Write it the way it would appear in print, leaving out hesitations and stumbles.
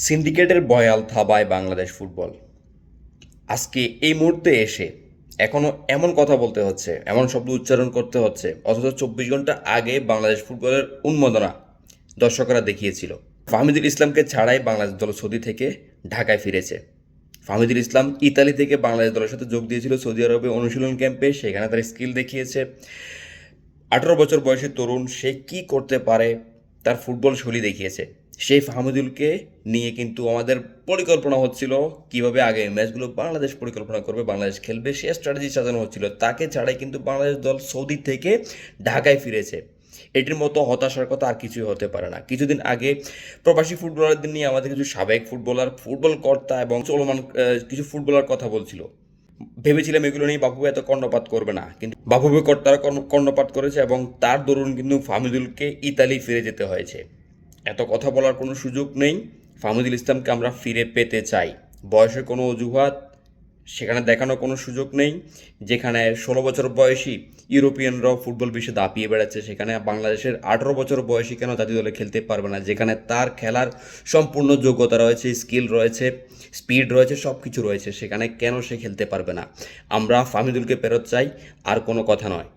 সিন্ডিকেটের বয়াল থাবায় বাংলাদেশ ফুটবল। আজকে এই মুহূর্তে এসে এখনও এমন কথা বলতে হচ্ছে, এমন শব্দ উচ্চারণ করতে হচ্ছে, অথচ 24 ঘন্টা আগে বাংলাদেশ ফুটবলের উন্মাদনা দর্শকরা দেখিয়েছিল। ফাহমিদুল ইসলামকে ছাড়াই বাংলাদেশ দল সৌদি থেকে ঢাকায় ফিরেছে। ফাহমিদুল ইসলাম ইতালি থেকে বাংলাদেশ দলের সাথে যোগ দিয়েছিল সৌদি আরবে অনুশীলন ক্যাম্পে, সেখানে তার স্কিল দেখিয়েছে। 18 বছর বয়সী তরুণ, সে কি করতে পারে তার ফুটবল শৈলী দেখিয়েছে। সেই ফাহমিদুলকে নিয়ে কিন্তু আমাদের পরিকল্পনা হচ্ছিল কিভাবে আগে ম্যাচগুলো বাংলাদেশ পরিকল্পনা করবে, বাংলাদেশ খেলবে, সে স্ট্র্যাটেজি সাজানো হচ্ছিল। তাকে ছাড়াই কিন্তু বাংলাদেশ দল সৌদি থেকে ঢাকায় ফিরেছে। এটির মতো হতাশার কথা আর কিছুই হতে পারে না। কিছুদিন আগে প্রবাসী ফুটবলারদের নিয়ে আমাদের কিছু সাবেক ফুটবলার, ফুটবল কর্তা এবং চলমান কিছু ফুটবলার কথা বলছিল। ভেবেছিলাম এগুলো নিয়ে বাফুফে এত কর্ণপাত করবে না, কিন্তু বাফুফে কর্তারা কর্ণপাত করেছে এবং তার দরুন কিন্তু ফাহমিদুলকে ইতালি ফিরে যেতে হয়েছে। এত কথা বলার কোনো সুযোগ নেই। ফাহমিদুল ইসলামকে আমরা ফিরে পেতে চাই। বয়সের কোনো অজুহাত সেখানে দেখানোর কোনো সুযোগ নেই। যেখানে 16 বছর বয়সী ইউরোপিয়ানরাও ফুটবল বিশ্বে দাপিয়ে বেড়াচ্ছে, সেখানে বাংলাদেশের 18 বছর বয়সী কেন জাতীয় দলে খেলতে পারবে না? যেখানে তার খেলার সম্পূর্ণ যোগ্যতা রয়েছে, স্কিল রয়েছে, স্পিড রয়েছে, সব কিছু রয়েছে, সেখানে কেন সে খেলতে পারবে না? আমরা ফাহমিদুলকে ফেরত চাই, আর কোনো কথা নয়।